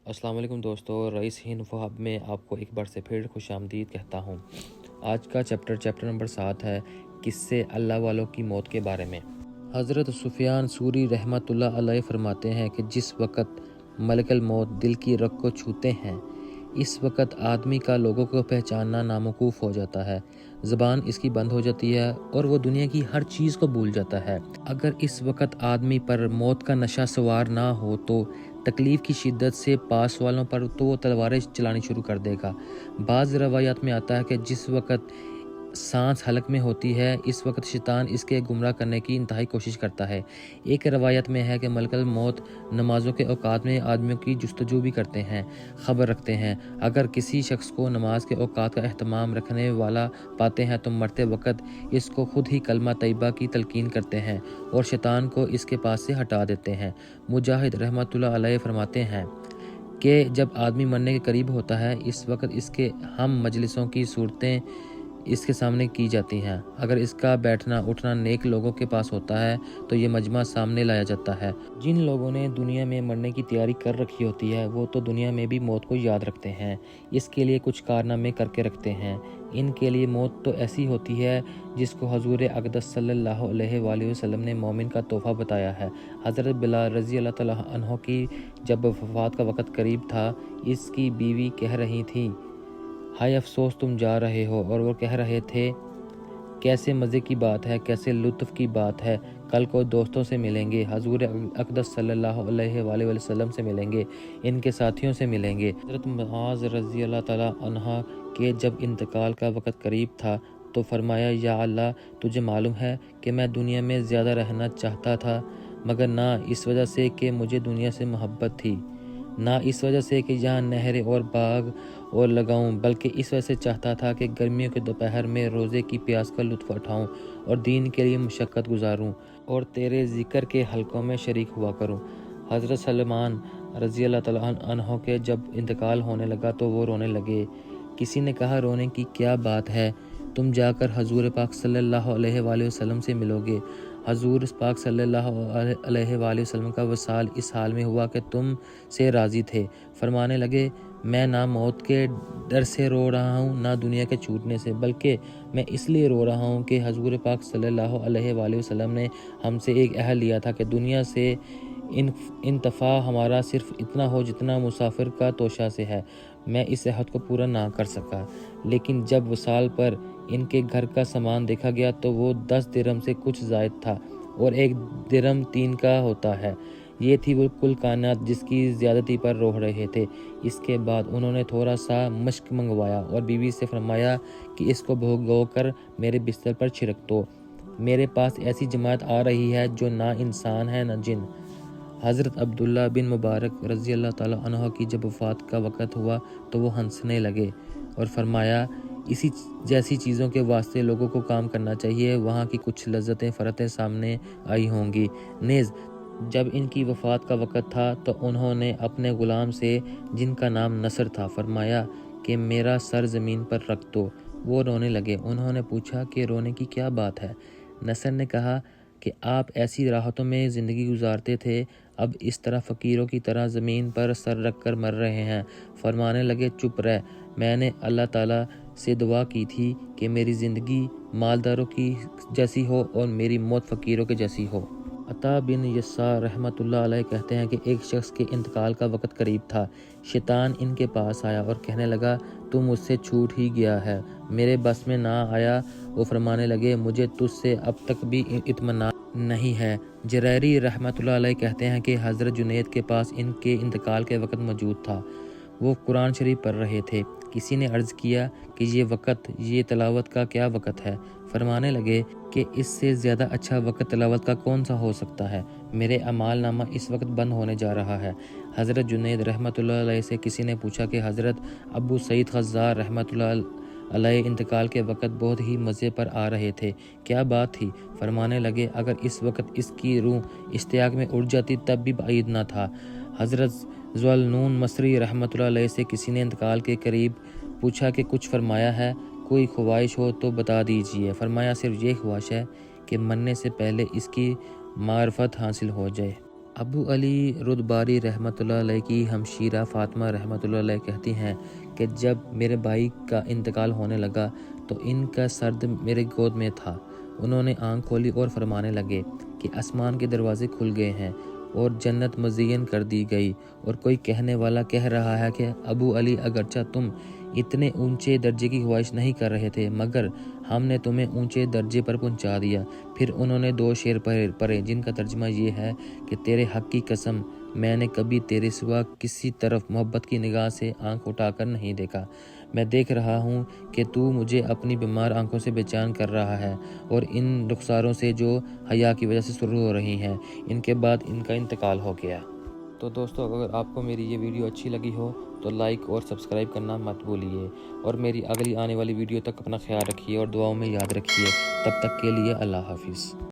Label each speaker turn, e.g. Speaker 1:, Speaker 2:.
Speaker 1: अस्सलाम वालेकुम दोस्तों, रईस हिंद फहब में आपको एक बार से फिर खुश आमदीद कहता हूँ। आज का चैप्टर नंबर 7 है किस्से अल्लाह वालों की मौत के बारे में। हज़रत सुफियान सूरी रहमतुल्लाह अलैह फरमाते हैं कि जिस वक़्त मलकल मौत दिल की रग को छूते हैं, इस वक़्त आदमी का लोगों को पहचानना नामुमकिन हो जाता है। ज़बान इसकी बंद हो जाती है और वो दुनिया की हर चीज़ को भूल जाता है। अगर इस वक़्त आदमी पर मौत का नशा सवार ना हो तो तकलीफ़ की शिद्दत से पास वालों पर तो वो तलवारें चलानी शुरू कर देगा। बाज़ रवायात में आता है कि जिस वक़्त सांस हलक में होती है, इस वक्त शैतान इसके गुमराह करने की इंतहाई कोशिश करता है। एक रवायत में है कि मलकल मौत नमाज़ों के औकात में आदमियों की जुस्तजू भी करते हैं, ख़बर रखते हैं। अगर किसी शख्स को नमाज के औकात का एहतमाम रखने वाला पाते हैं तो मरते वक्त इसको खुद ही कलमा तैयबा की तलकीन करते हैं और शैतान को इसके पास से हटा देते हैं। मुजाहिद रहमतुल्लाह अलैह फरमाते हैं कि जब आदमी मरने के करीब होता है, इस वक्त इसके हम मजलिसों की सूरतें इसके सामने की जाती हैं। अगर इसका बैठना उठना नेक लोगों के पास होता है तो ये मजमा सामने लाया जाता है। जिन लोगों ने दुनिया में मरने की तैयारी कर रखी होती है, वो तो दुनिया में भी मौत को याद रखते हैं, इसके लिए कुछ कारनामे करके रखते हैं। इनके लिए मौत तो ऐसी होती है जिसको हजूर अक़दस सल्लल्लाहु अलैहि वसल्लम ने मोमिन का तोहफ़ा बताया है। हज़रत बिलाल रज़ी अल्लाह तआला अन्हो की जब वफ़ात का वक़्त करीब था, इसकी बीवी कह रही थी, हाय अफसोस तुम जा रहे हो, और वो कह रहे थे, कैसे मज़े की बात है, कैसे लुत्फ़ की बात है, कल को दोस्तों से मिलेंगे, हजूर अक़दस सल्लल्लाहु अलैहि वसल्लम से मिलेंगे, इनके साथियों से मिलेंगे। हज़रत मुआज़ रज़ी अल्लाह तआला अन्हा के जब इंतकाल का वक़्त करीब था तो फरमाया, या अल्लाह, तुझे मालूम है कि मैं दुनिया में ज़्यादा रहना चाहता था, मगर ना इस वजह से कि मुझे दुनिया से मोहब्बत थी, ना इस वजह से कि यहाँ नहरें और बाग और लगाऊं, बल्कि इस वजह से चाहता था कि गर्मियों के दोपहर में रोज़े की प्यास का लुत्फ़ उठाऊं और दीन के लिए मुशक्क़त गुजारूं और तेरे ज़िक्र के हलकों में शरीक हुआ करूं। हज़रत सलमान रज़ी अल्लाह तआला अन्हो के जब इंतकाल होने लगा तो वो रोने लगे। किसी ने कहा, रोने की क्या बात है, तुम जाकर हजूर पाक सल्लल्लाहु अलैहि वसल्लम से मिलोगे। हजूर पाक सल्लल्लाहु अलैहि वसल्लम का वसाल इस हाल में हुआ कि तुम से राज़ी थे। फरमाने लगे, मैं ना मौत के डर से रो रहा हूँ, ना दुनिया के छूटने से, बल्कि मैं इसलिए रो रहा हूँ कि हजूर पाक सल्लल्लाहु अलैहि वसल्लम ने हमसे एक अहद लिया था कि दुनिया से इंतफ़ा हमारा सिर्फ इतना हो जितना मुसाफिर का तोशा से है। मैं इस अहद को पूरा ना कर सका, लेकिन जब वसाल पर इनके घर का सामान देखा गया तो वो 10 दिरहम से कुछ ज़ायद था और 1 दिरहम 3 का होता है। ये थी वो कुल कायनात जिसकी ज़्यादती पर रोह रहे थे। इसके बाद उन्होंने थोड़ा सा मश्क मंगवाया और बीवी से फरमाया कि इसको भिगो कर मेरे बिस्तर पर छिड़क दो, मेरे पास ऐसी जमात आ रही है जो ना इंसान है ना जिन। हज़रत अब्दुल्ला बिन मुबारक रज़ी अल्लाह तआला अन्हु की जब वफ़ात का वक़्त हुआ तो वो हंसने लगे और फरमाया, इसी जैसी चीज़ों के वास्ते लोगों को काम करना चाहिए, वहाँ की कुछ लज्जतें फ़रतें सामने आई होंगी। नेज़ जब इनकी वफ़ात का वक़्त था तो उन्होंने अपने ग़ुलाम से, जिनका नाम नसर था, फरमाया कि मेरा सर ज़मीन पर रख दो। वो रोने लगे। उन्होंने पूछा कि रोने की क्या बात है? नसर ने कहा कि आप ऐसी राहतों में ज़िंदगी गुजारते थे, अब इस तरह फ़कीरों की तरह ज़मीन पर सर रख कर मर रहे हैं। फरमाने लगे, चुप रह, मैंने अल्लाह ताला से दुआ की थी कि मेरी ज़िंदगी मालदारों की जैसी हो और मेरी मौत फ़कीरों के जैसी हो। अता बिन यस्सार रहमतुल्लाह अलैह कहते हैं कि एक शख्स के इंतकाल का वक़्त करीब था। शैतान इनके पास आया और कहने लगा, तू मुझसे छूट ही गया है, मेरे बस में ना आया। वो फरमाने लगे, मुझे तुझसे अब तक भी इत्मीनान नहीं है। जरैरी रहमतुल्लाह अलैह कहते हैं कि हज़रत जुनैद के पास इनके इंतकाल के वक़्त मौजूद था। वो कुरान शरीफ पढ़ रहे थे। किसी ने अर्ज़ किया कि ये तिलावत का क्या वक़्त है? फरमाने लगे कि इससे ज़्यादा अच्छा वक़्त तिलावत का कौन सा हो सकता है? मेरे अमाल नामा इस वक्त बंद होने जा रहा है। हज़रत जुनैद रहमतुल्लाह अलैह से किसी ने पूछा कि हज़रत अबू सईद ख़ज़्ज़ार रहमतुल्लाह अलैह इंतकाल के वक़्त बहुत ही मज़े पर आ रहे थे, क्या बात थी? फरमाने लगे, अगर इस वक्त इसकी रूह इश्तियाक में उड़ जाती तब भी बाइद न था। हज़रत ज़ुल्नून मसरी रहमतुल्लाह अलैह से किसी ने इंतकाल के करीब पूछा कि कुछ फरमाया है, कोई ख्वाहिश हो तो बता दीजिए। फरमाया, सिर्फ ये ख्वाहिश है कि मरने से पहले इसकी मार्फत हासिल हो जाए। ابو علی ردباری رحمۃ اللہ علیہ کی ہمشیرہ فاطمہ رحمۃ اللہ علیہ کہتی ہیں کہ جب میرے بھائی کا انتقال ہونے لگا تو ان کا سرد میرے گود میں تھا۔ انہوں نے آنکھ کھولی اور فرمانے لگے کہ آسمان کے دروازے کھل گئے ہیں اور جنت مزین کر دی گئی، اور کوئی کہنے والا کہہ رہا ہے کہ ابو علی، اگرچہ تم اتنے اونچے درجے کی خواہش نہیں کر رہے تھے مگر ہم نے تمہیں اونچے درجے پر پہنچا دیا۔ پھر انہوں نے 2 شعر پڑھے جن کا ترجمہ یہ ہے کہ تیرے حق کی قسم، میں نے کبھی تیرے سوا کسی طرف محبت کی نگاہ سے آنکھ اٹھا کر نہیں دیکھا۔ میں دیکھ رہا ہوں کہ تو مجھے اپنی بیمار آنکھوں سے بے چین کر رہا ہے اور ان رخساروں سے جو حیا کی وجہ سے سرخ ہو رہی ہیں۔ ان کے بعد ان کا انتقال ہو گیا۔ تو دوستو، اگر آپ کو میری یہ ویڈیو اچھی لگی ہو تو لائک اور سبسکرائب کرنا مت بھولیے، اور میری اگلی آنے والی ویڈیو تک اپنا خیال رکھیے اور دعاؤں میں یاد رکھیے۔ تب تک کے لیے اللہ حافظ۔